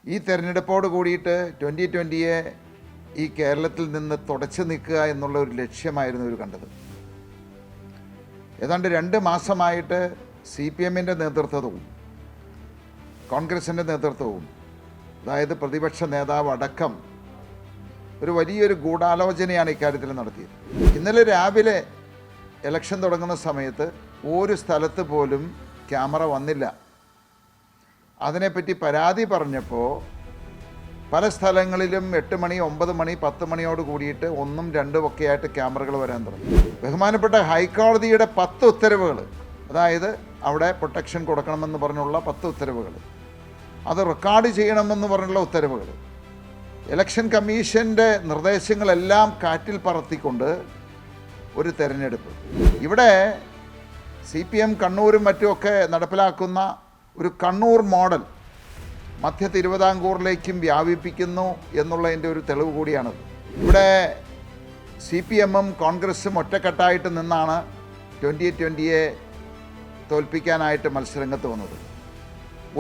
ഈ തെരഞ്ഞെടുപ്പോട് കൂടിയിട്ട് 2020-യെ ഈ കേരളത്തിൽ നിന്ന് തുടച്ചു നിൽക്കുക എന്നുള്ള ഒരു ലക്ഷ്യമായിരുന്നു ഇവർ കണ്ടത്. ഏതാണ്ട് 2 മാസമായിട്ട് CPM-ൻ്റെ നേതൃത്വവും കോൺഗ്രസിൻ്റെ നേതൃത്വവും, അതായത് പ്രതിപക്ഷ നേതാവ് അടക്കം ഒരു വലിയൊരു ഗൂഢാലോചനയാണ് ഇക്കാര്യത്തിൽ നടത്തിയത്. ഇന്നലെ രാവിലെ ഇലക്ഷൻ തുടങ്ങുന്ന സമയത്ത് ഒരു സ്ഥലത്ത് പോലും ക്യാമറ വന്നില്ല. അതിനെപ്പറ്റി പരാതി പറഞ്ഞപ്പോൾ പല സ്ഥലങ്ങളിലും 8 മണി 9 മണി 10 മണിയോട് കൂടിയിട്ട് 1ഉം 2ഉം ഒക്കെ ആയിട്ട് ക്യാമറകൾ വരാൻ തുടങ്ങി. ബഹുമാനപ്പെട്ട ഹൈക്കോടതിയുടെ 10 ഉത്തരവുകൾ, അതായത് അവിടെ പ്രൊട്ടക്ഷൻ കൊടുക്കണമെന്ന് പറഞ്ഞുള്ള 10 ഉത്തരവുകൾ, അത് റെക്കോർഡ് ചെയ്യണമെന്ന് പറഞ്ഞുള്ള ഉത്തരവുകൾ, ഇലക്ഷൻ കമ്മീഷൻ്റെ നിർദ്ദേശങ്ങളെല്ലാം കാറ്റിൽ പറത്തിക്കൊണ്ട് ഒരു തെരഞ്ഞെടുപ്പ്. ഇവിടെ CPM കണ്ണൂരും മറ്റുമൊക്കെ നടപ്പിലാക്കുന്ന ഒരു കണ്ണൂർ മോഡൽ മധ്യ തിരുവിതാംകൂറിലേക്കും വ്യാപിപ്പിക്കുന്നു എന്നുള്ളതിൻ്റെ ഒരു തെളിവ് കൂടിയാണത്. ഇവിടെ CPM-ഉം കോൺഗ്രസും ഒറ്റക്കെട്ടായിട്ട് നിന്നാണ് 2020-യെ തോൽപ്പിക്കാനായിട്ട് മത്സരരംഗത്ത് വന്നത്.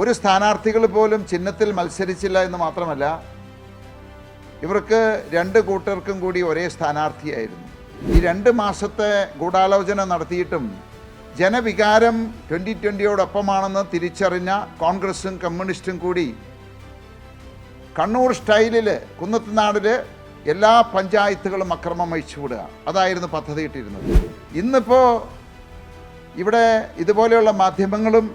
ഒരു സ്ഥാനാർത്ഥികൾ പോലും ചിഹ്നത്തിൽ മത്സരിച്ചില്ല എന്ന് മാത്രമല്ല, ഇവർക്ക് 2 കൂട്ടർക്കും കൂടി ഒരേ സ്ഥാനാർത്ഥിയായിരുന്നു. ഈ 2 മാസത്തെ ഗൂഢാലോചന നടത്തിയിട്ടും ജനവികാരം 2020-യോടൊപ്പമാണെന്ന് തിരിച്ചറിഞ്ഞ കോൺഗ്രസും കമ്മ്യൂണിസ്റ്റും കൂടി കണ്ണൂർ സ്റ്റൈലിൽ കുന്നത്തുനാടിൽ എല്ലാ പഞ്ചായത്തുകളും അക്രമം അഴിച്ചുവിടുക, അതായിരുന്നു പദ്ധതി ഇട്ടിരുന്നത്. ഇന്നിപ്പോൾ ഇവിടെ ഇതുപോലെയുള്ള മാധ്യമങ്ങളും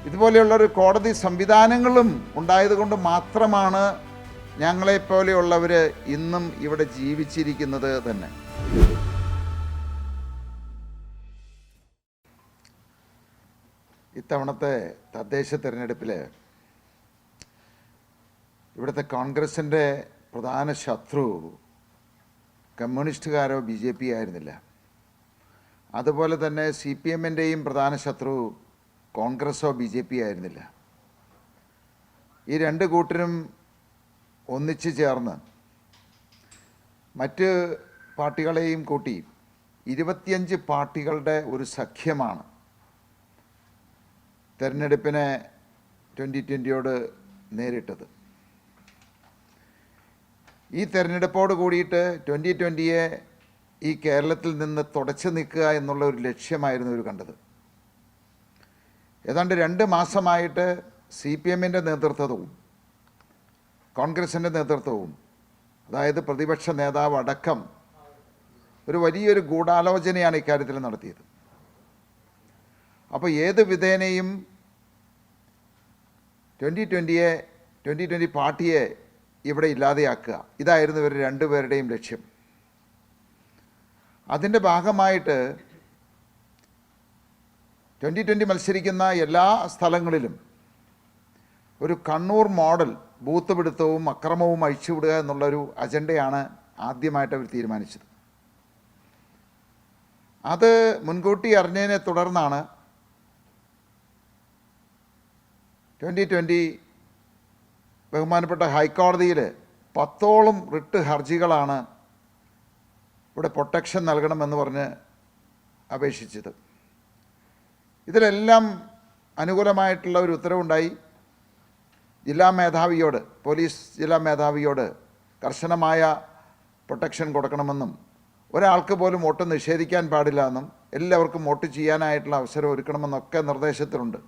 ഇതുപോലെയുള്ളൊരു കോടതി സംവിധാനങ്ങളും ഉണ്ടായതുകൊണ്ട് മാത്രമാണ് ഞങ്ങളെപ്പോലെയുള്ളവർ ഇന്നും ഇവിടെ ജീവിച്ചിരിക്കുന്നത് തന്നെ. ഇത്തവണത്തെ തദ്ദേശ തെരഞ്ഞെടുപ്പിൽ ഇവിടുത്തെ കോൺഗ്രസിൻ്റെ പ്രധാന ശത്രു കമ്മ്യൂണിസ്റ്റുകാരോ BJP ആയിരുന്നില്ല. അതുപോലെ തന്നെ CPM-ൻ്റെയും പ്രധാന ശത്രു കോൺഗ്രസോ BJP ആയിരുന്നില്ല. ഈ 2 കൂട്ടരും ഒന്നിച്ചു ചേർന്ന് മറ്റ് പാർട്ടികളെയും കൂട്ടി 25 പാർട്ടികളുടെ ഒരു സഖ്യമാണ് തെരഞ്ഞെടുപ്പിനെ 2020-യോട് നേരിട്ടത്. ഈ തെരഞ്ഞെടുപ്പോട് കൂടിയിട്ട് 2020-യെ ഈ കേരളത്തിൽ നിന്ന് തുടച്ചു നിൽക്കുക എന്നുള്ള ഒരു ലക്ഷ്യമായിരുന്നു ഇവർ കണ്ടത്. ഏതാണ്ട് 2 മാസമായിട്ട് CPM-ൻ്റെ നേതൃത്വവും കോൺഗ്രസിൻ്റെ നേതൃത്വവും, അതായത് പ്രതിപക്ഷ നേതാവ് അടക്കം ഒരു വലിയൊരു ഗൂഢാലോചനയാണ് ഇക്കാര്യത്തിൽ നടത്തിയത്. അപ്പോൾ ഏത് വിധേനയും 2020 പാർട്ടിയെ ഇവിടെ ഇല്ലാതെയാക്കുക, ഇതായിരുന്നു ഇവർ 2 പേരുടെയും ലക്ഷ്യം. അതിൻ്റെ ഭാഗമായിട്ട് 2020 മത്സരിക്കുന്ന എല്ലാ സ്ഥലങ്ങളിലും ഒരു കണ്ണൂർ മോഡൽ ബൂത്ത് പിടുത്തവും അക്രമവും അഴിച്ചുവിടുക എന്നുള്ളൊരു അജണ്ടയാണ് ആദ്യമായിട്ട് അവർ തീരുമാനിച്ചത്. അത് മുൻകൂട്ടി അറിഞ്ഞതിനെ തുടർന്നാണ് 2020 ബഹുമാനപ്പെട്ട ഹൈക്കോടതിയിൽ 10ഓളം റിട്ട് ഹർജികളാണ് ഇവിടെ പ്രൊട്ടക്ഷൻ നൽകണമെന്ന് പറഞ്ഞ് അപേക്ഷിച്ചത്. ഇതിലെല്ലാം അനുകൂലമായിട്ടുള്ള ഒരു ഉത്തരവുണ്ടായി. ജില്ലാ മേധാവിയോട്, പോലീസ് ജില്ലാ മേധാവിയോട് കർശനമായ പ്രൊട്ടക്ഷൻ കൊടുക്കണമെന്നും ഒരാൾക്ക് പോലും വോട്ട് നിഷേധിക്കാൻ പാടില്ല എന്നും എല്ലാവർക്കും വോട്ട് ചെയ്യാനായിട്ടുള്ള അവസരം ഒരുക്കണമെന്നൊക്കെ നിർദ്ദേശത്തിലുണ്ട്.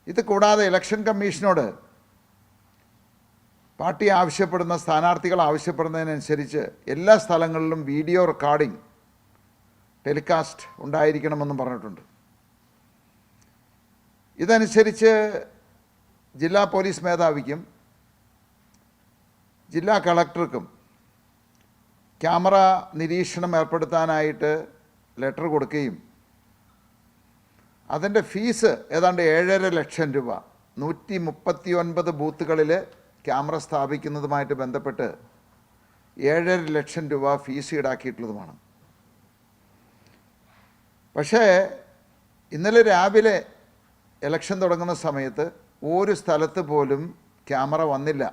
ഇത് കൂടാതെ ഇലക്ഷൻ കമ്മീഷനോട് പാർട്ടി ആവശ്യപ്പെടുന്ന, സ്ഥാനാർത്ഥികൾ ആവശ്യപ്പെടുന്നതിനനുസരിച്ച് എല്ലാ സ്ഥലങ്ങളിലും വീഡിയോ റെക്കോർഡിംഗ് ടെലികാസ്റ്റ് ഉണ്ടായിരിക്കണമെന്നും പറഞ്ഞിട്ടുണ്ട്. ഇതനുസരിച്ച് ജില്ലാ പോലീസ് മേധാവിക്കും ജില്ലാ കളക്ടർക്കും ക്യാമറ നിരീക്ഷണം ഏർപ്പെടുത്താനായിട്ട് ലെറ്റർ കൊടുക്കുകയും അതിൻ്റെ ഫീസ് ഏതാണ്ട് 7.5 ലക്ഷം രൂപ 139 ബൂത്തുകളിൽ ക്യാമറ സ്ഥാപിക്കുന്നതുമായിട്ട് ബന്ധപ്പെട്ട് 7.5 ലക്ഷം രൂപ ഫീസ് ഈടാക്കിയിട്ടുള്ളതുമാണ്. പക്ഷേ ഇന്നലെ രാവിലെ ഇലക്ഷൻ തുടങ്ങുന്ന സമയത്ത് ഒരു സ്ഥലത്ത് പോലും ക്യാമറ വന്നില്ല.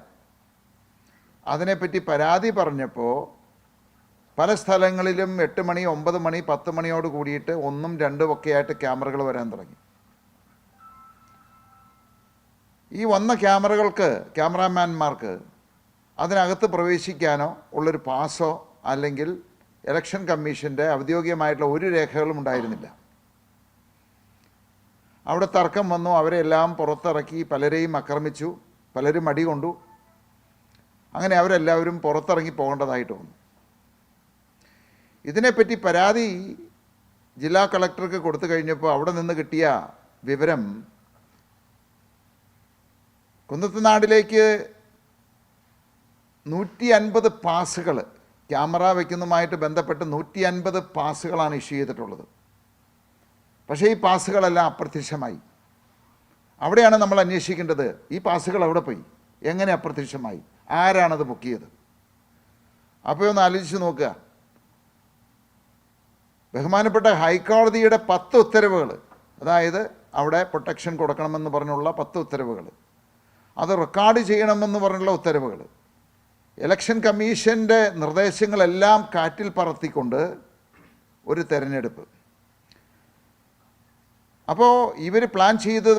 അതിനെപ്പറ്റി പരാതി പറഞ്ഞപ്പോൾ പല സ്ഥലങ്ങളിലും 8 മണി 9 മണി 10 മണിയോട് കൂടിയിട്ട് 1ഉം 2ഉം ഒക്കെ ആയിട്ട് ക്യാമറകൾ വരാൻ തുടങ്ങി. ഈ വന്ന ക്യാമറാമാൻമാർക്ക് അതിനകത്ത് പ്രവേശിക്കാനോ ഉള്ളൊരു പാസോ അല്ലെങ്കിൽ ഇലക്ഷൻ കമ്മീഷൻ്റെ ഔദ്യോഗികമായിട്ടുള്ള ഒരു രേഖകളും ഉണ്ടായിരുന്നില്ല. അവിടെ തർക്കം വന്നു, അവരെല്ലാം പുറത്തിറക്കി, പലരെയും ആക്രമിച്ചു, പലരും അടികൊണ്ടു. അങ്ങനെ അവരെല്ലാവരും പുറത്തിറങ്ങി പോകേണ്ടതായിട്ട് വന്നു. ഇതിനെപ്പറ്റി പരാതി ജില്ലാ കളക്ടർക്ക് കൊടുത്തു കഴിഞ്ഞപ്പോൾ അവിടെ നിന്ന് കിട്ടിയ വിവരം, കുന്നത്തുനാടിലേക്ക് 150 പാസുകൾ, ക്യാമറ വയ്ക്കുന്നതുമായിട്ട് ബന്ധപ്പെട്ട് 150 പാസുകളാണ് ഇഷ്യൂ ചെയ്തിട്ടുള്ളത്. പക്ഷേ ഈ പാസുകളെല്ലാം അപ്രത്യക്ഷമായി. അവിടെയാണ് നമ്മൾ അന്വേഷിക്കേണ്ടത്. ഈ പാസുകൾ എവിടെ പോയി, എങ്ങനെ അപ്രത്യക്ഷമായി, ആരാണത് ബുക്ക് ചെയ്തത്? അപ്പോൾ ഒന്ന് ആലോചിച്ച് നോക്കുക. ബഹുമാനപ്പെട്ട ഹൈക്കോടതിയുടെ 10 ഉത്തരവുകൾ, അതായത് അവിടെ പ്രൊട്ടക്ഷൻ കൊടുക്കണമെന്ന് പറഞ്ഞുള്ള 10 ഉത്തരവുകൾ, അത് റെക്കോർഡ് ചെയ്യണമെന്ന് പറഞ്ഞുള്ള ഉത്തരവുകൾ, ഇലക്ഷൻ കമ്മീഷൻ്റെ നിർദ്ദേശങ്ങളെല്ലാം കാറ്റിൽ പറത്തിക്കൊണ്ട് ഒരു തെരഞ്ഞെടുപ്പ്. അപ്പോൾ ഇവർ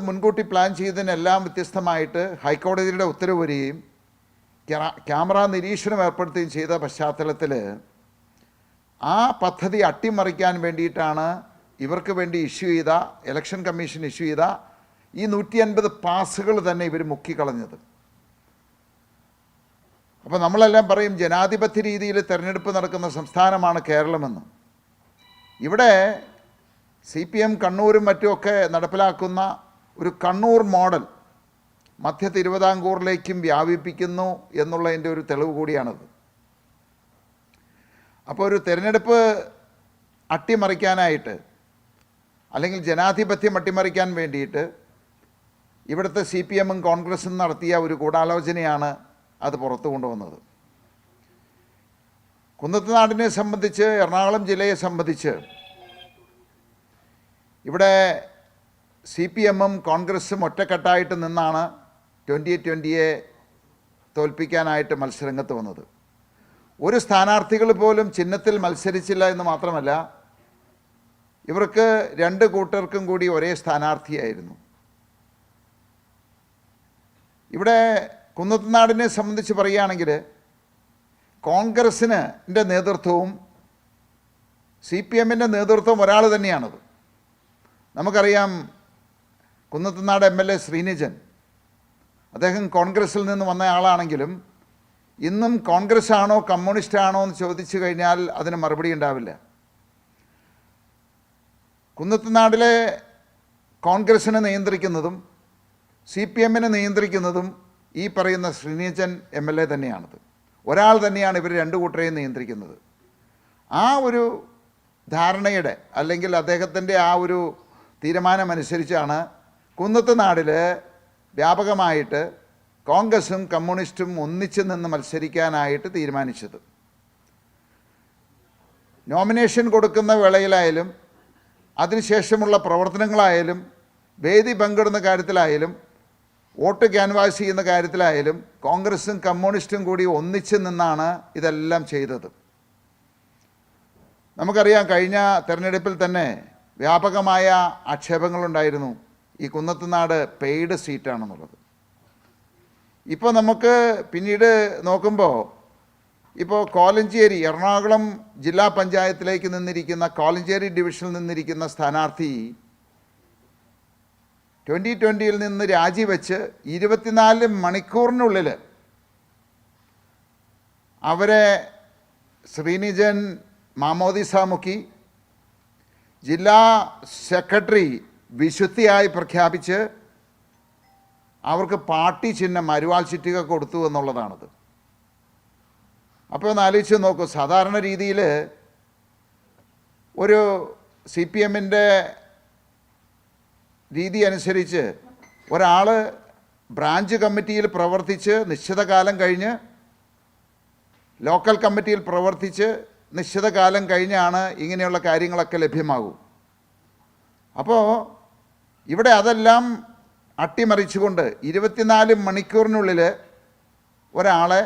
മുൻകൂട്ടി പ്ലാൻ ചെയ്തതിനെല്ലാം വ്യത്യസ്തമായിട്ട് ഹൈക്കോടതിയുടെ ഉത്തരവ് വരികയും ക്യാമറ നിരീക്ഷണം ഏർപ്പെടുത്തുകയും ചെയ്ത പശ്ചാത്തലത്തിൽ ആ പദ്ധതി അട്ടിമറിക്കാൻ വേണ്ടിയിട്ടാണ് ഇവർക്ക് വേണ്ടി ഇലക്ഷൻ കമ്മീഷൻ ഇഷ്യൂ ചെയ്ത ഈ 150 പാസുകൾ തന്നെ ഇവർ മുക്കിക്കളഞ്ഞത്. അപ്പോൾ നമ്മളെല്ലാം പറയും ജനാധിപത്യ രീതിയിൽ തെരഞ്ഞെടുപ്പ് നടക്കുന്ന സംസ്ഥാനമാണ് കേരളമെന്ന്. ഇവിടെ CPM കണ്ണൂരും മറ്റുമൊക്കെ നടപ്പിലാക്കുന്ന ഒരു കണ്ണൂർ മോഡൽ മധ്യ തിരുവിതാംകൂറിലേക്കും വ്യാപിപ്പിക്കുന്നു എന്നുള്ളതിൻ്റെ ഒരു തെളിവ് കൂടിയാണത്. അപ്പോൾ ഒരു തെരഞ്ഞെടുപ്പ് അട്ടിമറിക്കാനായിട്ട് അല്ലെങ്കിൽ ജനാധിപത്യം അട്ടിമറിക്കാൻ വേണ്ടിയിട്ട് ഇവിടുത്തെ CPMും കോൺഗ്രസും നടത്തിയ ഒരു ഗൂഢാലോചനയാണ് അത് പുറത്തു കൊണ്ടുവന്നത്. കുന്നത്തുനാടിനെ സംബന്ധിച്ച്, എറണാകുളം ജില്ലയെ സംബന്ധിച്ച് ഇവിടെ CPMും കോൺഗ്രസും ഒറ്റക്കെട്ടായിട്ട് നിന്നാണ് 2020 തോൽപ്പിക്കാനായിട്ട് മത്സരരംഗത്ത് വന്നത്. ഒരു സ്ഥാനാർത്ഥികൾ പോലും ചിഹ്നത്തിൽ മത്സരിച്ചില്ല എന്ന് മാത്രമല്ല, ഇവർക്ക് 2 കൂട്ടർക്കും കൂടി ഒരേ സ്ഥാനാർത്ഥിയായിരുന്നു. ഇവിടെ കുന്നത്തുനാടിനെ സംബന്ധിച്ച് പറയുകയാണെങ്കിൽ കോൺഗ്രസിൻ്റെ നേതൃത്വവും CPMൻ്റെ നേതൃത്വവും ഒരാൾ തന്നെയാണത്. നമുക്കറിയാം, കുന്നത്തുനാട് MLA ശ്രീനിജൻ, അദ്ദേഹം കോൺഗ്രസിൽ നിന്ന് വന്ന ആളാണെങ്കിലും ഇന്നും കോൺഗ്രസ് ആണോ കമ്മ്യൂണിസ്റ്റ് ആണോ എന്ന് ചോദിച്ചു കഴിഞ്ഞാൽ അതിന് മറുപടി ഉണ്ടാവില്ല. കുന്നത്തുനാടിലെ കോൺഗ്രസിനെ നിയന്ത്രിക്കുന്നതും CPMനെ നിയന്ത്രിക്കുന്നതും ഈ പറയുന്ന ശ്രീനിജൻ MLA തന്നെയാണത്. ഒരാൾ തന്നെയാണ് ഇവർ 2 കൂട്ടരെയും നിയന്ത്രിക്കുന്നത്. ആ ഒരു ധാരണയുടെ അല്ലെങ്കിൽ അദ്ദേഹത്തിൻ്റെ ആ ഒരു തീരുമാനമനുസരിച്ചാണ് കുന്നത്തുനാടിൽ വ്യാപകമായിട്ട് കോൺഗ്രസും കമ്മ്യൂണിസ്റ്റും ഒന്നിച്ചു നിന്ന് മത്സരിക്കാനായിട്ട് തീരുമാനിച്ചത്. നോമിനേഷൻ കൊടുക്കുന്ന വേളയിലായാലും അതിനുശേഷമുള്ള പ്രവർത്തനങ്ങളായാലും വേദി പങ്കിടുന്ന കാര്യത്തിലായാലും വോട്ട് ക്യാൻവാസ് ചെയ്യുന്ന കാര്യത്തിലായാലും കോൺഗ്രസും കമ്മ്യൂണിസ്റ്റും കൂടി ഒന്നിച്ചു നിന്നാണ് ഇതെല്ലാം ചെയ്തത്. നമുക്കറിയാം, കഴിഞ്ഞ തെരഞ്ഞെടുപ്പിൽ തന്നെ വ്യാപകമായ ആക്ഷേപങ്ങളുണ്ടായിരുന്നു ഈ കുന്നത്തുനാട് പെയ്ഡ് സീറ്റാണെന്നുള്ളത്. ഇപ്പോൾ നമുക്ക് പിന്നീട് നോക്കുമ്പോൾ ഇപ്പോൾ കോലഞ്ചേരി, എറണാകുളം ജില്ലാ പഞ്ചായത്തിലേക്ക് നിന്നിരിക്കുന്ന കോലഞ്ചേരി ഡിവിഷനിൽ നിന്നിരിക്കുന്ന സ്ഥാനാർത്ഥി 2020 നിന്ന് രാജിവെച്ച് 24 മണിക്കൂറിനുള്ളിൽ അവരെ ശ്രീനിജൻ മാമോദിസ മുക്കി ജില്ലാ സെക്രട്ടറി വിശുദ്ധിയായി പ്രഖ്യാപിച്ച് അവർക്ക് പാർട്ടി ചിഹ്നം അരിവാൾ ചുറ്റിക കൊടുത്തു എന്നുള്ളതാണത്. അപ്പോൾ ഒന്ന് ആലോചിച്ച് നോക്കൂ, സാധാരണ രീതിയിൽ ഒരു CPMൻ്റെ രീതി അനുസരിച്ച് ഒരാൾ ബ്രാഞ്ച് കമ്മിറ്റിയിൽ പ്രവർത്തിച്ച് നിശ്ചിത കാലം കഴിഞ്ഞ് ലോക്കൽ കമ്മിറ്റിയിൽ പ്രവർത്തിച്ച് നിശ്ചിത കാലം കഴിഞ്ഞാണ് ഇങ്ങനെയുള്ള കാര്യങ്ങളൊക്കെ ലഭ്യമാകൂ. അപ്പോൾ ഇവിടെ അതെല്ലാം അട്ടിമറിച്ചുകൊണ്ട് 24 മണിക്കൂറിനുള്ളിൽ ഒരാളെ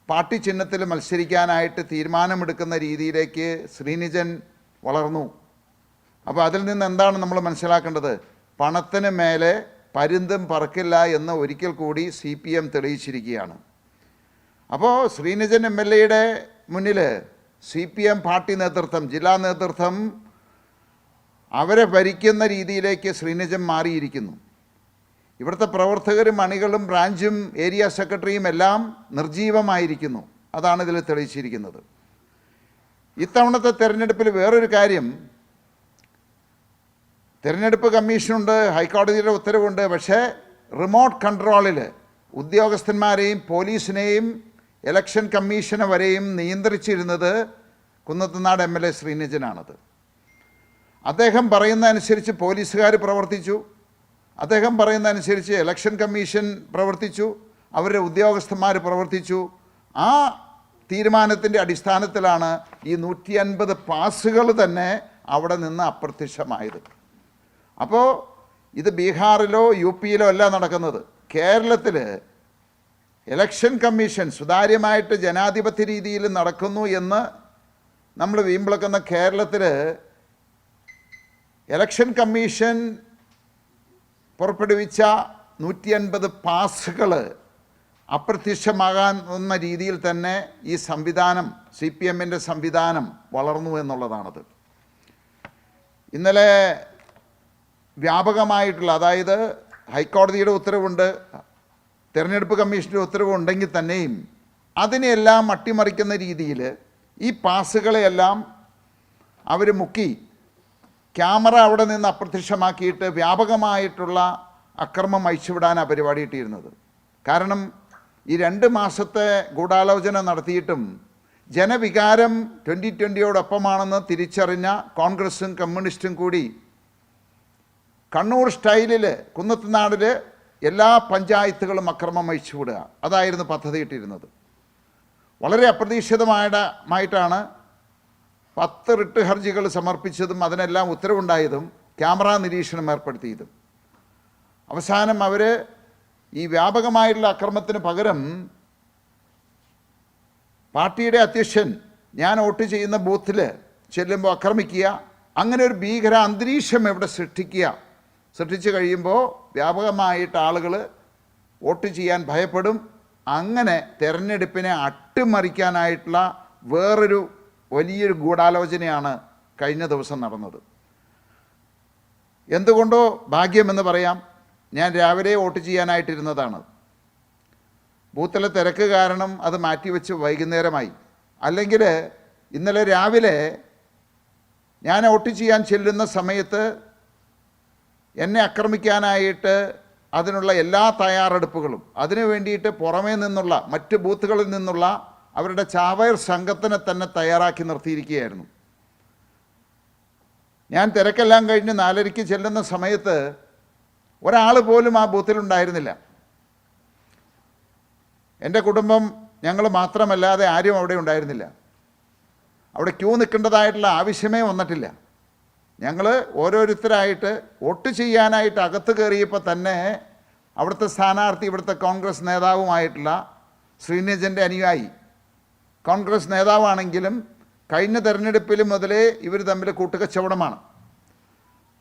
പാർട്ടി ചിഹ്നത്തിൽ മത്സരിക്കാനായിട്ട് തീരുമാനമെടുക്കുന്ന രീതിയിലേക്ക് ശ്രീനിജൻ വളർന്നു. അപ്പോൾ അതിൽ നിന്ന് എന്താണ് നമ്മൾ മനസ്സിലാക്കേണ്ടത്? പണത്തിന് മേലെ പരുന്തും പറക്കില്ല എന്ന് ഒരിക്കൽ കൂടി CPM തെളിയിച്ചിരിക്കുകയാണ്. അപ്പോൾ ശ്രീനിജൻ MLA മുന്നിൽ CPM പാർട്ടി നേതൃത്വം, ജില്ലാ നേതൃത്വം അവരെ ഭരിക്കുന്ന രീതിയിലേക്ക് ശ്രീനിജൻ മാറിയിരിക്കുന്നു. ഇവിടുത്തെ പ്രവർത്തകരും അണികളും ബ്രാഞ്ചും ഏരിയ സെക്രട്ടറിയും എല്ലാം നിർജീവമായിരിക്കുന്നു. അതാണ് ഇതിൽ തെളിയിച്ചിരിക്കുന്നത്. ഇത്തവണത്തെ തെരഞ്ഞെടുപ്പിൽ വേറൊരു കാര്യം, തെരഞ്ഞെടുപ്പ് കമ്മീഷനുണ്ട്, ഹൈക്കോടതിയുടെ ഉത്തരവുണ്ട്. പക്ഷേ റിമോട്ട് കൺട്രോളിൽ ഉദ്യോഗസ്ഥന്മാരെയും പോലീസിനെയും ഇലക്ഷൻ കമ്മീഷനെ വരെയും നിയന്ത്രിച്ചിരുന്നത് കുന്നത്തുനാട് MLA ശ്രീനിജനാണത്. അദ്ദേഹം പറയുന്നതനുസരിച്ച് പോലീസുകാർ പ്രവർത്തിച്ചു, അദ്ദേഹം പറയുന്നതനുസരിച്ച് ഇലക്ഷൻ കമ്മീഷൻ പ്രവർത്തിച്ചു, അവരുടെ ഉദ്യോഗസ്ഥന്മാർ പ്രവർത്തിച്ചു. ആ തീരുമാനത്തിൻ്റെ അടിസ്ഥാനത്തിലാണ് ഈ 150 പാസുകൾ തന്നെ അവിടെ നിന്ന് അപ്രത്യക്ഷമായത്. അപ്പോൾ ഇത് ബീഹാറിലോ UPയിലോ അല്ല നടക്കുന്നത്. കേരളത്തിൽ ഇലക്ഷൻ കമ്മീഷൻ സുതാര്യമായിട്ട് ജനാധിപത്യ രീതിയിൽ നടക്കുന്നു എന്ന് നമ്മൾ വീമ്പിളക്കുന്ന കേരളത്തിൽ ഇലക്ഷൻ കമ്മീഷൻ പുറപ്പെടുവിച്ച 150 പാസുകൾ അപ്രത്യക്ഷമാകാവുന്ന രീതിയിൽ തന്നെ ഈ സംവിധാനം, CPMൻ്റെ സംവിധാനം വളർന്നു എന്നുള്ളതാണത്. ഇന്നലെ വ്യാപകമായിട്ടുള്ള, അതായത് ഹൈക്കോടതിയുടെ ഉത്തരവുണ്ട്, തെരഞ്ഞെടുപ്പ് കമ്മീഷൻ്റെ ഉത്തരവുണ്ടെങ്കിൽ തന്നെയും അതിനെല്ലാം അട്ടിമറിക്കുന്ന രീതിയിൽ ഈ പാസുകളെയെല്ലാം അവർ മുക്കി ക്യാമറ അവിടെ നിന്ന് അപ്രത്യക്ഷമാക്കിയിട്ട് വ്യാപകമായിട്ടുള്ള അക്രമം അഴിച്ചുവിടാനാണ് പരിപാടി ഇട്ടിരുന്നത്. കാരണം ഈ 2 മാസത്തെ ഗൂഢാലോചന നടത്തിയിട്ടും ജനവികാരം 2020യോടൊപ്പമാണെന്ന് തിരിച്ചറിഞ്ഞ കോൺഗ്രസും കമ്മ്യൂണിസ്റ്റും കൂടി കണ്ണൂർ സ്റ്റൈലിൽ കുന്നത്തുനാടിൽ എല്ലാ പഞ്ചായത്തുകളും അക്രമം അഴിച്ചുവിടുക, അതായിരുന്നു പദ്ധതിയിട്ടിരുന്നത്. വളരെ അപ്രതീക്ഷിതമായിട്ടാണ് 10 റിട്ട് ഹർജികൾ സമർപ്പിച്ചതും അതിനെല്ലാം ഉത്തരവുണ്ടായതും ക്യാമറ നിരീക്ഷണം ഏർപ്പെടുത്തിയതും. അവസാനം അവർ ഈ വ്യാപകമായിട്ടുള്ള അക്രമത്തിന് പകരം പാർട്ടിയുടെ അധ്യക്ഷൻ ഞാൻ വോട്ട് ചെയ്യുന്ന ബൂത്തിൽ ചെല്ലുമ്പോൾ ആക്രമിക്കുക, അങ്ങനെ ഒരു ഭീകര അന്തരീക്ഷം ഇവിടെ സൃഷ്ടിച്ചു കഴിയുമ്പോൾ വ്യാപകമായിട്ട് ആളുകൾ വോട്ട് ചെയ്യാൻ ഭയപ്പെടും. അങ്ങനെ തെരഞ്ഞെടുപ്പിനെ അട്ടിമറിക്കാനായിട്ടുള്ള വേറൊരു വലിയൊരു ഗൂഢാലോചനയാണ് കഴിഞ്ഞ ദിവസം നടന്നത്. എന്തുകൊണ്ടോ ഭാഗ്യമെന്ന് പറയാം, ഞാൻ രാവിലെ വോട്ട് ചെയ്യാനായിട്ടിരുന്നതാണ്. ബൂത്തിലെ തിരക്ക് കാരണം അത് മാറ്റിവെച്ച് വൈകുന്നേരമായി. അല്ലെങ്കിൽ ഇന്നലെ രാവിലെ ഞാൻ വോട്ട് ചെയ്യാൻ ചെല്ലുന്ന സമയത്ത് എന്നെ ആക്രമിക്കാനായിട്ട് അതിനുള്ള എല്ലാ തയ്യാറെടുപ്പുകളും, അതിനു വേണ്ടിയിട്ട് പുറമേ നിന്നുള്ള മറ്റ് ബൂത്തുകളിൽ നിന്നുള്ള അവരുടെ ചാവേർ സംഘത്തിനെ തന്നെ തയ്യാറാക്കി നിർത്തിയിരിക്കുകയായിരുന്നു. ഞാൻ തിരക്കെല്ലാം കഴിഞ്ഞ് 4:30 ചെല്ലുന്ന സമയത്ത് ഒരാൾ പോലും ആ ബൂത്തിലുണ്ടായിരുന്നില്ല. എൻ്റെ കുടുംബം ഞങ്ങൾ മാത്രമല്ലാതെ ആരും അവിടെ ഉണ്ടായിരുന്നില്ല. അവിടെ ക്യൂ നിൽക്കേണ്ടതായിട്ടുള്ള ആവശ്യമേ വന്നിട്ടില്ല. ഞങ്ങൾ ഓരോരുത്തരായിട്ട് വോട്ട് ചെയ്യാനായിട്ട് അകത്ത് കയറിയപ്പോൾ തന്നെ അവിടുത്തെ സ്ഥാനാർത്ഥി, ഇവിടുത്തെ കോൺഗ്രസ് നേതാവുമായിട്ടുള്ള ശ്രീനിജൻ്റെ അനുയായി, കോൺഗ്രസ് നേതാവാണെങ്കിലും കഴിഞ്ഞ തെരഞ്ഞെടുപ്പിൽ മുതലേ ഇവർ തമ്മിൽ കൂട്ടുകച്ചവടമാണ്.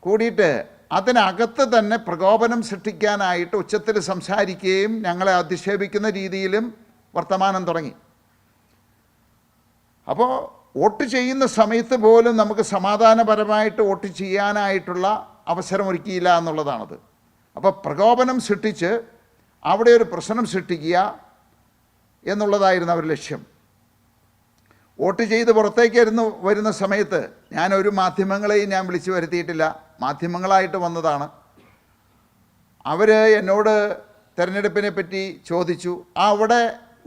കൂടിയിട്ട് അതിനകത്ത് തന്നെ പ്രകോപനം സൃഷ്ടിക്കാനായിട്ട് ഉച്ചത്തിൽ സംസാരിക്കുകയും ഞങ്ങളെ അധിക്ഷേപിക്കുന്ന രീതിയിലും വർത്തമാനം തുടങ്ങി. അപ്പോൾ വോട്ട് ചെയ്യുന്ന സമയത്ത് പോലും നമുക്ക് സമാധാനപരമായിട്ട് വോട്ട് ചെയ്യാനായിട്ടുള്ള അവസരം ഒരുക്കിയില്ല എന്നുള്ളതാണത്. അപ്പോൾ പ്രകോപനം സൃഷ്ടിച്ച് അവിടെ ഒരു പ്രശ്നം സൃഷ്ടിക്കുക എന്നുള്ളതായിരുന്നു അവരുടെ ലക്ഷ്യം. വോട്ട് ചെയ്ത് പുറത്തേക്ക് വരുന്ന സമയത്ത് ഞാൻ ഒരു മാധ്യമങ്ങളെയും ഞാൻ വിളിച്ചു വരുത്തിയിട്ടില്ല, മാധ്യമങ്ങളായിട്ട് വന്നതാണ്. അവർ എന്നോട് തെരഞ്ഞെടുപ്പിനെ പറ്റി ചോദിച്ചു. അവിടെ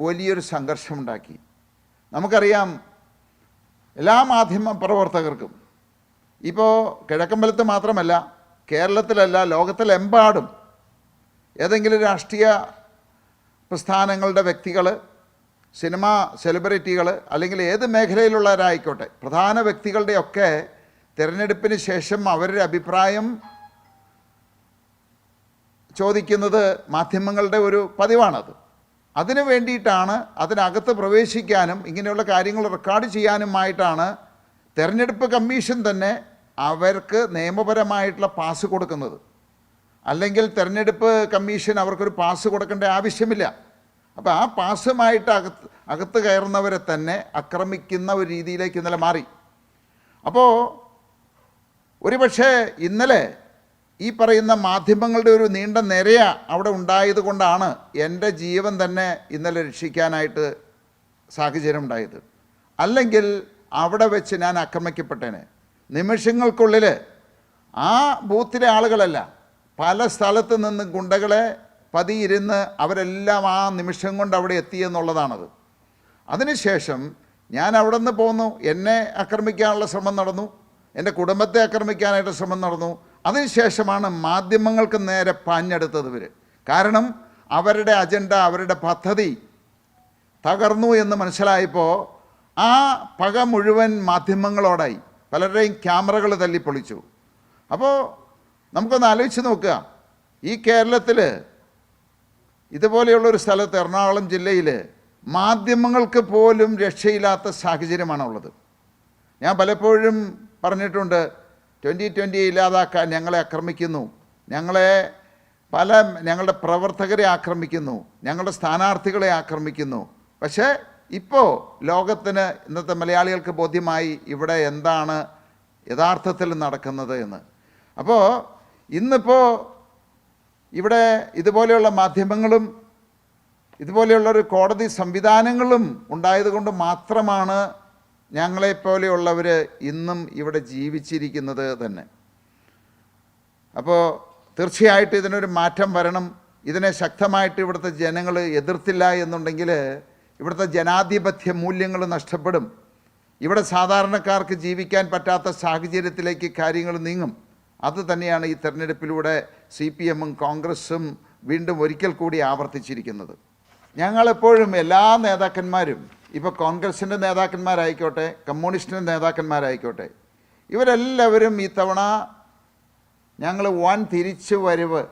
വലിയൊരു സംഘർഷമുണ്ടാക്കി. നമുക്കറിയാം, എല്ലാ മാധ്യമ പ്രവർത്തകർക്കും ഇപ്പോൾ കിഴക്കമ്പലത്ത് മാത്രമല്ല, കേരളത്തിലല്ല, ലോകത്തിലെമ്പാടും ഏതെങ്കിലും രാഷ്ട്രീയ പ്രസ്ഥാനങ്ങളുടെ വ്യക്തികൾ, സിനിമ സെലിബ്രിറ്റികൾ, അല്ലെങ്കിൽ ഏത് മേഖലയിലുള്ളവരായിക്കോട്ടെ, പ്രധാന വ്യക്തികളുടെയൊക്കെ തിരഞ്ഞെടുപ്പിന് ശേഷം അവരുടെ അഭിപ്രായം ചോദിക്കുന്നത് മാധ്യമങ്ങളുടെ ഒരു പതിവാണത്. അതിനു വേണ്ടിയിട്ടാണ്, അതിനകത്ത് പ്രവേശിക്കാനും ഇങ്ങനെയുള്ള കാര്യങ്ങൾ റെക്കോർഡ് ചെയ്യാനുമായിട്ടാണ് തെരഞ്ഞെടുപ്പ് കമ്മീഷൻ തന്നെ അവർക്ക് നിയമപരമായിട്ടുള്ള പാസ് കൊടുക്കുന്നത്. അല്ലെങ്കിൽ തെരഞ്ഞെടുപ്പ് കമ്മീഷൻ അവർക്കൊരു പാസ് കൊടുക്കേണ്ട ആവശ്യമില്ല. അപ്പോൾ ആ പാസ്സുമായിട്ട് അകത്ത് കയറുന്നവരെ തന്നെ ആക്രമിക്കുന്ന ഒരു രീതിയിലേക്ക് ഇന്നലെ മാറി. അപ്പോൾ ഒരുപക്ഷെ ഇന്നലെ ഈ പറയുന്ന മാധ്യമങ്ങളുടെ ഒരു നീണ്ട നിരയ അവിടെ ഉണ്ടായത് കൊണ്ടാണ് എൻ്റെ ജീവൻ തന്നെ ഇന്നലെ രക്ഷിക്കാനായിട്ട് സാഹചര്യം ഉണ്ടായത്. അല്ലെങ്കിൽ അവിടെ വെച്ച് ഞാൻ ആക്രമിക്കപ്പെട്ടേനെ. നിമിഷങ്ങൾക്കുള്ളിൽ ആ ബൂത്തിലെ ആളുകളല്ല, പല സ്ഥലത്ത് നിന്ന് ഗുണ്ടകളെ പതിയിരുന്ന് അവരെല്ലാം ആ നിമിഷം കൊണ്ട് അവിടെ എത്തിയെന്നുള്ളതാണത്. അതിനുശേഷം ഞാൻ അവിടെ നിന്ന് പോന്നു. എന്നെ ആക്രമിക്കാനുള്ള ശ്രമം നടന്നു, എൻ്റെ കുടുംബത്തെ ആക്രമിക്കാനായിട്ട് ശ്രമം നടന്നു. അതിനുശേഷമാണ് മാധ്യമങ്ങൾക്ക് നേരെ പാഞ്ഞെടുത്തത് ഇവർ. കാരണം അവരുടെ അജണ്ട, അവരുടെ പദ്ധതി തകർന്നു എന്ന് മനസ്സിലായപ്പോൾ ആ പക മുഴുവൻ മാധ്യമങ്ങളോടായി. പലരുടെയും ക്യാമറകൾ തല്ലിപ്പൊളിച്ചു. അപ്പോൾ നമുക്കൊന്ന് ആലോചിച്ച് നോക്കുക, ഈ കേരളത്തിൽ ഇതുപോലെയുള്ളൊരു സ്ഥലത്ത്, എറണാകുളം ജില്ലയിൽ മാധ്യമങ്ങൾക്ക് പോലും രക്ഷയില്ലാത്ത സാഹചര്യമാണുള്ളത്. ഞാൻ പലപ്പോഴും പറഞ്ഞിട്ടുണ്ട്, 2020 ഇല്ലാതാക്കാൻ ഞങ്ങളെ ആക്രമിക്കുന്നു, ഞങ്ങളുടെ പ്രവർത്തകരെ ആക്രമിക്കുന്നു, ഞങ്ങളുടെ സ്ഥാനാർത്ഥികളെ ആക്രമിക്കുന്നു. പക്ഷേ ഇപ്പോൾ ലോകത്തിന്, ഇന്നത്തെ മലയാളികൾക്ക് ബോധ്യമായി ഇവിടെ എന്താണ് യഥാർത്ഥത്തിൽ നടക്കുന്നത് എന്ന്. അപ്പോൾ ഇന്നിപ്പോൾ ഇവിടെ ഇതുപോലെയുള്ള മാധ്യമങ്ങളും ഇതുപോലെയുള്ളൊരു കോടതി സംവിധാനങ്ങളും ഉണ്ടായതുകൊണ്ട് മാത്രമാണ് ഞങ്ങളെപ്പോലെയുള്ളവർ ഇന്നും ഇവിടെ ജീവിച്ചിരിക്കുന്നത് തന്നെ. അപ്പോൾ തീർച്ചയായിട്ടും ഇതിനൊരു മാറ്റം വരണം. ഇതിനെ ശക്തമായിട്ട് ഇവിടുത്തെ ജനങ്ങൾ എതിർത്തില്ല എന്നുണ്ടെങ്കിൽ ഇവിടുത്തെ ജനാധിപത്യ മൂല്യങ്ങൾ നഷ്ടപ്പെടും. ഇവിടെ സാധാരണക്കാർക്ക് ജീവിക്കാൻ പറ്റാത്ത സാഹചര്യത്തിലേക്ക് കാര്യങ്ങൾ നീങ്ങും. അത് തന്നെയാണ് ഈ തെരഞ്ഞെടുപ്പിലൂടെ CPM-ഉം കോൺഗ്രസും വീണ്ടും ഒരിക്കൽ കൂടി ആവർത്തിച്ചിരിക്കുന്നത്. ഞങ്ങളെപ്പോഴും എല്ലാ നേതാക്കന്മാരും, ഇപ്പോൾ കോൺഗ്രസിൻ്റെ നേതാക്കന്മാരായിക്കോട്ടെ, കമ്മ്യൂണിസ്റ്റിൻ്റെ നേതാക്കന്മാരായിക്കോട്ടെ, ഇവരെല്ലാവരും ഈ തവണ ഞങ്ങൾ വൻ തിരിച്ചു വരവ്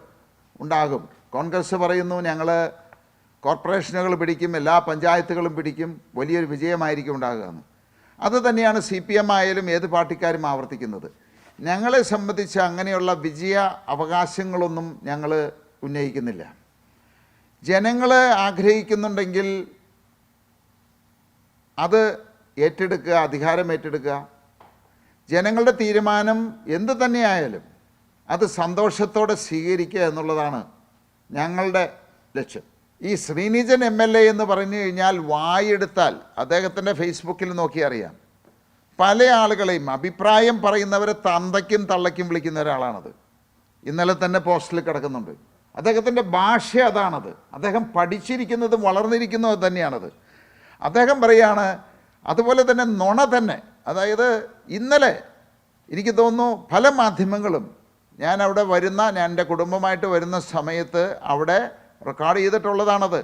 ഉണ്ടാകും. കോൺഗ്രസ് പറയുന്നു ഞങ്ങൾ കോർപ്പറേഷനുകൾ പിടിക്കും, എല്ലാ പഞ്ചായത്തുകളും പിടിക്കും, വലിയൊരു വിജയമായിരിക്കും ഉണ്ടാകുകയെന്ന്. അത് തന്നെയാണ് CPM ആയാലും ഏത് പാർട്ടിക്കാരും ആവർത്തിക്കുന്നത്. ഞങ്ങളെ സംബന്ധിച്ച് അങ്ങനെയുള്ള വിജയ അവകാശങ്ങളൊന്നും ഞങ്ങൾ ഉന്നയിക്കുന്നില്ല. ജനങ്ങൾ ആഗ്രഹിക്കുന്നുണ്ടെങ്കിൽ അത് ഏറ്റെടുക്കുക, അധികാരം ഏറ്റെടുക്കുക. ജനങ്ങളുടെ തീരുമാനം എന്ത് തന്നെയായാലും അത് സന്തോഷത്തോടെ സ്വീകരിക്കുക എന്നുള്ളതാണ് ഞങ്ങളുടെ ലക്ഷ്യം. ഈ ശ്രീനിജൻ MLA എന്ന് പറഞ്ഞു കഴിഞ്ഞാൽ വായെടുത്താൽ അദ്ദേഹത്തിൻ്റെ ഫേസ്ബുക്കിൽ നോക്കി അറിയാം, പല ആളുകളെയും അഭിപ്രായം പറയുന്നവരെ തന്തയ്ക്കും തള്ളയ്ക്കും വിളിക്കുന്ന ഒരാളാണത്. ഇന്നലെ തന്നെ പോസ്റ്റിൽ കിടക്കുന്നുണ്ട്. അദ്ദേഹത്തിൻ്റെ ഭാഷ അതാണത്. അദ്ദേഹം പഠിച്ചിരിക്കുന്നതും വളർന്നിരിക്കുന്നതും തന്നെയാണത്. അദ്ദേഹം പറയുകയാണ്, അതുപോലെ തന്നെ നുണ തന്നെ. അതായത് ഇന്നലെ എനിക്ക് തോന്നുന്നു പല മാധ്യമങ്ങളും ഞാൻ എൻ്റെ കുടുംബമായിട്ട് വരുന്ന സമയത്ത് അവിടെ റെക്കോർഡ് ചെയ്തിട്ടുള്ളതാണത്.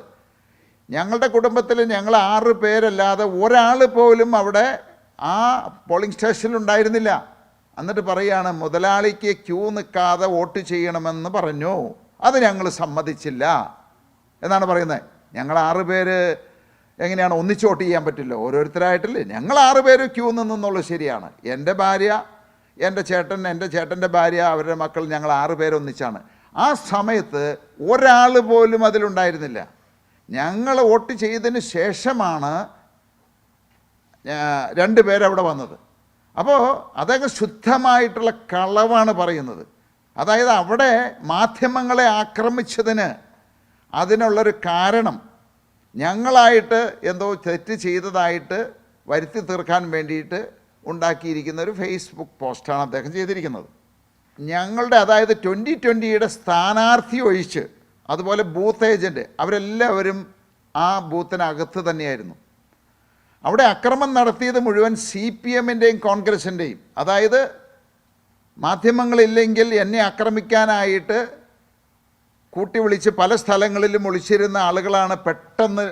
ഞങ്ങളുടെ കുടുംബത്തിൽ ഞങ്ങൾ 6 പേരല്ലാതെ ഒരാൾ പോലും അവിടെ ആ പോളിംഗ് സ്റ്റേഷനിൽ ഉണ്ടായിരുന്നില്ല. എന്നിട്ട് പറയുകയാണ്, മുതലാളിക്ക് ക്യൂ നിൽക്കാതെ വോട്ട് ചെയ്യണമെന്ന് പറഞ്ഞു, അത് ഞങ്ങൾ സമ്മതിച്ചില്ല എന്നാണ് പറയുന്നത്. ഞങ്ങൾ 6 പേര് എങ്ങനെയാണ് ഒന്നിച്ച് വോട്ട് ചെയ്യാൻ പറ്റില്ല, ഓരോരുത്തരായിട്ടില്ലേ. ഞങ്ങൾ 6 പേര് ക്യൂ നിന്നുള്ളത് ശരിയാണ്. എൻ്റെ ഭാര്യ, എൻ്റെ ചേട്ടൻ, എൻ്റെ ചേട്ടൻ്റെ ഭാര്യ, അവരുടെ മക്കൾ, ഞങ്ങൾ 6 പേരൊന്നിച്ചാണ്. ആ സമയത്ത് ഒരാൾ പോലും അതിലുണ്ടായിരുന്നില്ല. ഞങ്ങൾ വോട്ട് ചെയ്തതിന് ശേഷമാണ് 2 പേരവിടെ വന്നത്. അപ്പോൾ അതൊക്കെ ശുദ്ധമായിട്ടുള്ള കളവാണ് പറയുന്നത്. അതായത് അവിടെ മാധ്യമങ്ങളെ ആക്രമിച്ചതിന് അതിനുള്ളൊരു കാരണം ഞങ്ങളായിട്ട് എന്തോ തെറ്റ് ചെയ്തതായിട്ട് വരുത്തി തീർക്കാൻ വേണ്ടിയിട്ട് ഉണ്ടാക്കിയിരിക്കുന്ന ഒരു ഫേസ്ബുക്ക് പോസ്റ്റാണ് അദ്ദേഹം ചെയ്തിരിക്കുന്നത്. ഞങ്ങളുടെ, അതായത് 2020 സ്ഥാനാർത്ഥി ഒഴിച്ച്, അതുപോലെ ബൂത്ത് ഏജൻറ്റ്, അവരെല്ലാവരും ആ ബൂത്തിനകത്ത് തന്നെയായിരുന്നു. അവിടെ അക്രമം നടത്തിയത് മുഴുവൻ CPM-ൻ്റെയും കോൺഗ്രസിൻ്റെയും, അതായത് മാധ്യമങ്ങളില്ലെങ്കിൽ എന്നെ ആക്രമിക്കാനായിട്ട് കൂട്ടി വിളിച്ച് പല സ്ഥലങ്ങളിലും ഒളിച്ചിരുന്ന ആളുകളാണ് പെട്ടെന്ന്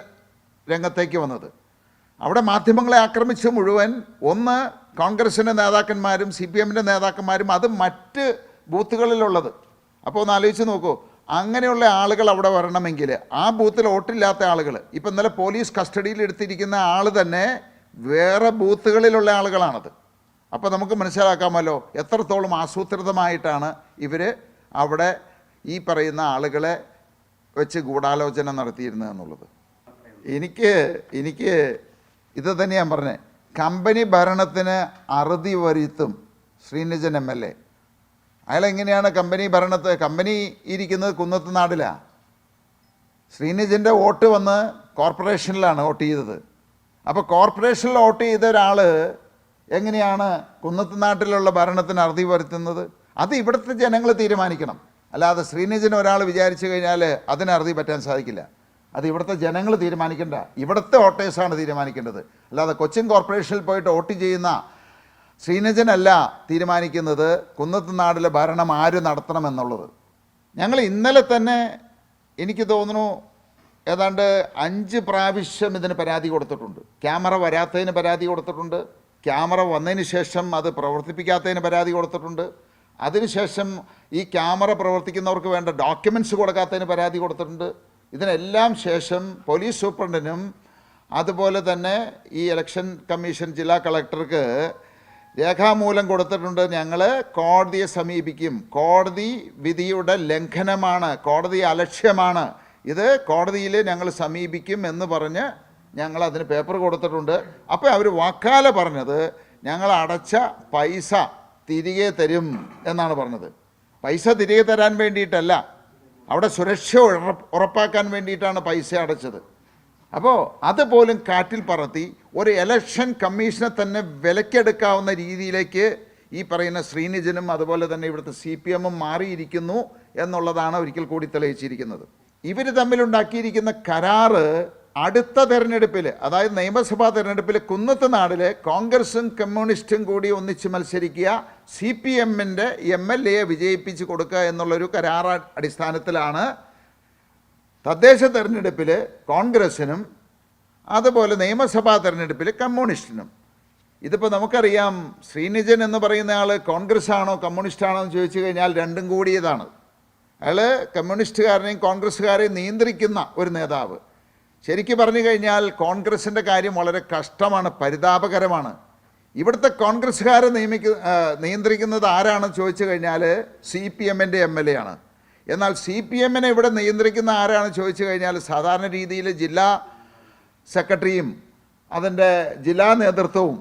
രംഗത്തേക്ക് വന്നത്. അവിടെ മാധ്യമങ്ങളെ ആക്രമിച്ച് മുഴുവൻ ഒന്ന് കോൺഗ്രസിൻ്റെ നേതാക്കന്മാരും CPM-ൻ്റെ നേതാക്കന്മാരും, അത് മറ്റ് ബൂത്തുകളിലുള്ളത്. അപ്പോൾ ഒന്ന് ആലോചിച്ച് നോക്കൂ, അങ്ങനെയുള്ള ആളുകൾ അവിടെ വരണമെങ്കിൽ ആ ബൂത്തിൽ വോട്ടില്ലാത്ത ആളുകൾ, ഇപ്പം ഇന്നലെ പോലീസ് കസ്റ്റഡിയിൽ എടുത്തിരിക്കുന്ന ആൾ തന്നെ വേറെ ബൂത്തുകളിലുള്ള ആളുകളാണത്. അപ്പോൾ നമുക്ക് മനസ്സിലാക്കാമല്ലോ എത്രത്തോളം ആസൂത്രിതമായിട്ടാണ് ഇവർ അവിടെ ഈ പറയുന്ന ആളുകളെ വെച്ച് ഗൂഢാലോചന നടത്തിയിരുന്നത് എന്നുള്ളത്. എനിക്ക് ഇത് തന്നെ ഞാൻ പറഞ്ഞത്. കമ്പനി ഭരണത്തിന് അറുതി വരുത്തും ശ്രീനിജൻ MLA. അയാളെങ്ങനെയാണ് കമ്പനി ഇരിക്കുന്നത് കുന്നത്തുനാടിലാണ്. ശ്രീനിജൻ്റെ വോട്ട് വന്ന് കോർപ്പറേഷനിലാണ് വോട്ട് ചെയ്തത്. അപ്പോൾ കോർപ്പറേഷനിൽ വോട്ട് ചെയ്ത ഒരാൾ എങ്ങനെയാണ് കുന്നത്തുനാട്ടിലുള്ള ഭരണത്തിന് അറുതി വരുത്തുന്നത്? അത് ഇവിടുത്തെ ജനങ്ങൾ തീരുമാനിക്കണം. അല്ലാതെ ശ്രീനിജൻ ഒരാൾ വിചാരിച്ചു കഴിഞ്ഞാൽ അതിന് അറുതി പറ്റാൻ സാധിക്കില്ല. അത് ഇവിടുത്തെ ജനങ്ങൾ തീരുമാനിക്കേണ്ട, ഇവിടുത്തെ വോട്ടേഴ്സാണ് തീരുമാനിക്കേണ്ടത്. അല്ലാതെ കൊച്ചിൻ കോർപ്പറേഷനിൽ പോയിട്ട് വോട്ട് ചെയ്യുന്ന ശ്രീനിജനല്ല തീരുമാനിക്കുന്നത് കുന്നത്തുനാടിലെ ഭരണം ആര് നടത്തണമെന്നുള്ളത്. ഞങ്ങൾ ഇന്നലെ തന്നെ എനിക്ക് തോന്നുന്നു ഏതാണ്ട് 5 പ്രാവശ്യം ഇതിന് പരാതി കൊടുത്തിട്ടുണ്ട്. ക്യാമറ വരാത്തതിന് പരാതി കൊടുത്തിട്ടുണ്ട്, ക്യാമറ വന്നതിന് ശേഷം അത് പ്രവർത്തിപ്പിക്കാത്തതിന് പരാതി കൊടുത്തിട്ടുണ്ട്, അതിനുശേഷം ഈ ക്യാമറ പ്രവർത്തിക്കുന്നവർക്ക് വേണ്ട ഡോക്യുമെൻറ്റ്സ് കൊടുക്കാത്തതിന് പരാതി കൊടുത്തിട്ടുണ്ട്. ഇതിനെല്ലാം ശേഷം പോലീസ് സൂപ്രണ്ടിനും അതുപോലെ തന്നെ ഈ ഇലക്ഷൻ കമ്മീഷൻ ജില്ലാ കളക്ടർക്ക് രേഖാമൂലം കൊടുത്തിട്ടുണ്ട്. ഞങ്ങൾ കോടതിയെ സമീപിക്കും, കോടതി വിധിയുടെ ലംഘനമാണ്, കോടതി അലക്ഷ്യമാണ്, ഇത് കോടതിയിൽ ഞങ്ങൾ സമീപിക്കും എന്ന് പറഞ്ഞ് ഞങ്ങൾ അതിന് പേപ്പർ കൊടുത്തിട്ടുണ്ട്. അപ്പോൾ അവർ വാക്കാലെ പറഞ്ഞത് ഞങ്ങൾ അടച്ച പൈസ തിരികെ തരും എന്നാണ് പറഞ്ഞത്. പൈസ തിരികെ തരാൻ വേണ്ടിയിട്ടല്ല, അവിടെ സുരക്ഷ ഉറപ്പാക്കാൻ വേണ്ടിയിട്ടാണ് പൈസ അടച്ചത്. അപ്പോൾ അതുപോലും കാറ്റിൽ പറത്തി ഒരു ഇലക്ഷൻ കമ്മീഷനെ തന്നെ വിലക്കെടുക്കാവുന്ന രീതിയിലേക്ക് ഈ പറയുന്ന ശ്രീനിജനും അതുപോലെ തന്നെ ഇവിടുത്തെ CPM മാറിയിരിക്കുന്നു എന്നുള്ളതാണ് ഒരിക്കൽ കൂടി തെളിയിച്ചിരിക്കുന്നത്. ഇവർ തമ്മിലുണ്ടാക്കിയിരിക്കുന്ന കരാറ് അടുത്ത തെരഞ്ഞെടുപ്പിൽ, അതായത് നിയമസഭാ തെരഞ്ഞെടുപ്പിൽ കുന്നത്തുനാടിൽ കോൺഗ്രസും കമ്മ്യൂണിസ്റ്റും കൂടി ഒന്നിച്ച് മത്സരിക്കുക, CPMൻ്റെ MLA വിജയിപ്പിച്ച് കൊടുക്കുക എന്നുള്ളൊരു കരാർ അടിസ്ഥാനത്തിലാണ് തദ്ദേശ തെരഞ്ഞെടുപ്പിൽ കോൺഗ്രസിനും അതുപോലെ നിയമസഭാ തെരഞ്ഞെടുപ്പിൽ കമ്മ്യൂണിസ്റ്റിനും. ഇതിപ്പോൾ നമുക്കറിയാം, ശ്രീനിജൻ എന്ന് പറയുന്ന ആൾ കോൺഗ്രസ് ആണോ കമ്മ്യൂണിസ്റ്റാണോ എന്ന് ചോദിച്ചു കഴിഞ്ഞാൽ രണ്ടും കൂടിയതാണ്. അയാൾ കമ്മ്യൂണിസ്റ്റുകാരനെയും കോൺഗ്രസ്സുകാരെയും നിയന്ത്രിക്കുന്ന ഒരു നേതാവ്. ശരിക്കും പറഞ്ഞു കഴിഞ്ഞാൽ കോൺഗ്രസിൻ്റെ കാര്യം വളരെ കഷ്ടമാണ്, പരിതാപകരമാണ്. ഇവിടുത്തെ കോൺഗ്രസ്സുകാരെ നിയന്ത്രിക്കുന്നത് ആരാണെന്ന് ചോദിച്ചു കഴിഞ്ഞാൽ CPMൻ്റെ MLA ആണ്. എന്നാൽ CPMനെ ഇവിടെ നിയന്ത്രിക്കുന്ന ആരാണെന്ന് ചോദിച്ചു കഴിഞ്ഞാൽ സാധാരണ രീതിയിൽ ജില്ലാ സെക്രട്ടറിയും അതിൻ്റെ ജില്ലാ നേതൃത്വവും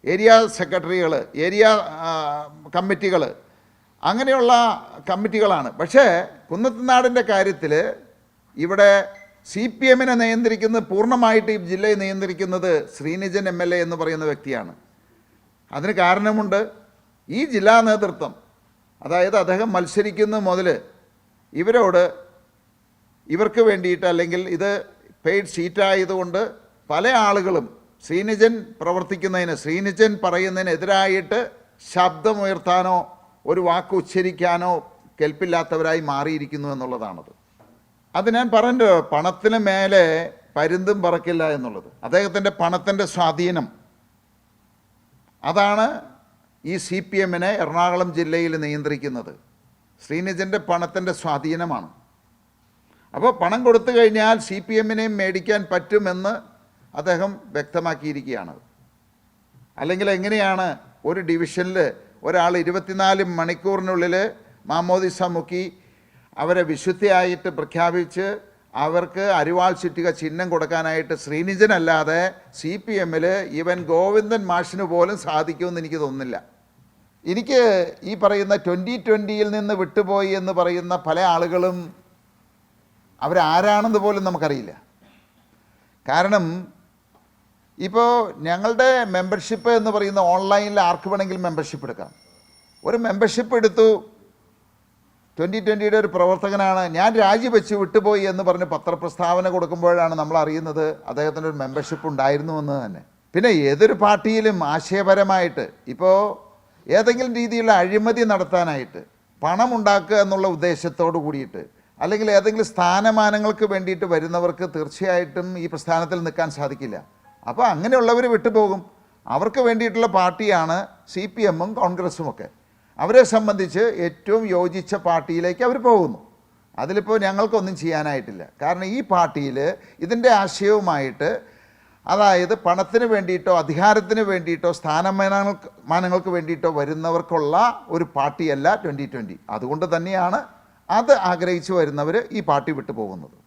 ഏരിയ സെക്രട്ടറികൾ, ഏരിയ കമ്മിറ്റികൾ, അങ്ങനെയുള്ള കമ്മിറ്റികളാണ്. പക്ഷേ കുന്നത്തുനാടിൻ്റെ കാര്യത്തിൽ ഇവിടെ CPMനെ നിയന്ത്രിക്കുന്നത്, പൂർണ്ണമായിട്ട് ഈ ജില്ലയെ നിയന്ത്രിക്കുന്നത് ശ്രീനിജൻ MLA എന്ന് പറയുന്ന വ്യക്തിയാണ്. അതിന് കാരണമുണ്ട്. ഈ ജില്ലാ നേതൃത്വം, അതായത് അദ്ദേഹം മത്സരിക്കുന്ന മുതൽ ഇവർക്ക് വേണ്ടിയിട്ട്, അല്ലെങ്കിൽ ഇത് പെയ്ഡ് സീറ്റായതുകൊണ്ട് പല ആളുകളും ശ്രീനിജൻ പ്രവർത്തിക്കുന്നതിന്, ശ്രീനിജൻ പറയുന്നതിനെതിരായിട്ട് ശബ്ദമുയർത്താനോ ഒരു വാക്ക് ഉച്ചരിക്കാനോ കെൽപ്പില്ലാത്തവരായി മാറിയിരിക്കുന്നു എന്നുള്ളതാണത്. അത് ഞാൻ പറഞ്ഞല്ലോ, പണത്തിന് മേലെ പരുന്തും പറക്കില്ല എന്നുള്ളത്. അദ്ദേഹത്തിൻ്റെ പണത്തിൻ്റെ സ്വാധീനം, അതാണ് ഈ CPMനെ എറണാകുളം ജില്ലയിൽ നിയന്ത്രിക്കുന്നത്. ശ്രീനിജൻ്റെ പണത്തിൻ്റെ സ്വാധീനമാണ്. അപ്പോൾ പണം കൊടുത്തു കഴിഞ്ഞാൽ CPMനെയും മേടിക്കാൻ പറ്റുമെന്ന് അദ്ദേഹം വ്യക്തമാക്കിയിരിക്കുകയാണ്. അല്ലെങ്കിൽ എങ്ങനെയാണ് ഒരു ഡിവിഷനിൽ ഒരാൾ 24 മണിക്കൂറിനുള്ളിൽ മാമോദിസ മുക്കി അവരെ വിശുദ്ധിയായിട്ട് പ്രഖ്യാപിച്ച് അവർക്ക് അരിവാൾ ചുറ്റിക ചിഹ്നം കൊടുക്കാനായിട്ട് ശ്രീനിജനല്ലാതെ CPMൽ ഇവൻ ഗോവിന്ദൻ മാഷിന് പോലും സാധിക്കുമെന്ന് എനിക്ക് തോന്നുന്നില്ല. എനിക്ക് ഈ പറയുന്ന 2020 നിന്ന് വിട്ടുപോയി എന്ന് പറയുന്ന പല ആളുകളും അവരാരാണെന്ന് പോലും നമുക്കറിയില്ല. കാരണം ഇപ്പോൾ ഞങ്ങളുടെ മെമ്പർഷിപ്പ് എന്ന് പറയുന്ന ഓൺലൈനിൽ ആർക്ക് വേണമെങ്കിലും മെമ്പർഷിപ്പ് എടുക്കാം. ഒരു മെമ്പർഷിപ്പ് എടുത്തു, 2020യുടെ ഒരു പ്രവർത്തകനാണ്, ഞാൻ രാജിവെച്ച് വിട്ടുപോയി എന്ന് പറഞ്ഞ് പത്രപ്രസ്താവന കൊടുക്കുമ്പോഴാണ് നമ്മൾ അറിയുന്നത് അദ്ദേഹത്തിൻ്റെ ഒരു മെമ്പർഷിപ്പ് ഉണ്ടായിരുന്നുവെന്ന് തന്നെ. പിന്നെ ഏതൊരു പാർട്ടിയിലും ആശയപരമായിട്ട് ഇപ്പോൾ ഏതെങ്കിലും രീതിയിലുള്ള അഴിമതി നടത്താനായിട്ട് പണമുണ്ടാക്കുക എന്നുള്ള ഉദ്ദേശത്തോടു കൂടിയിട്ട്, അല്ലെങ്കിൽ ഏതെങ്കിലും സ്ഥാനമാനങ്ങൾക്ക് വേണ്ടിയിട്ട് വരുന്നവർക്ക് തീർച്ചയായിട്ടും ഈ പ്രസ്ഥാനത്തിൽ നിൽക്കാൻ സാധിക്കില്ല. അപ്പോൾ അങ്ങനെയുള്ളവർ വിട്ടുപോകും. അവർക്ക് വേണ്ടിയിട്ടുള്ള പാർട്ടിയാണ് CPMും കോൺഗ്രസും ഒക്കെ. അവരെ സംബന്ധിച്ച് ഏറ്റവും യോജിച്ച പാർട്ടിയിലേക്ക് അവർ പോകുന്നു. അതിലിപ്പോൾ ഞങ്ങൾക്കൊന്നും ചെയ്യാനായിട്ടില്ല. കാരണം ഈ പാർട്ടിയിൽ ഇതിൻ്റെ ആശയവുമായിട്ട്, അതായത് പണത്തിന് വേണ്ടിയിട്ടോ അധികാരത്തിന് വേണ്ടിയിട്ടോ സ്ഥാനമാനങ്ങൾക്ക് വേണ്ടിയിട്ടോ വരുന്നവർക്കുള്ള ഒരു പാർട്ടിയല്ല 2020. അതുകൊണ്ട് തന്നെയാണ് അത് ആഗ്രഹിച്ചു വരുന്നവർ ഈ പാർട്ടി വിട്ടു പോകുന്നത്.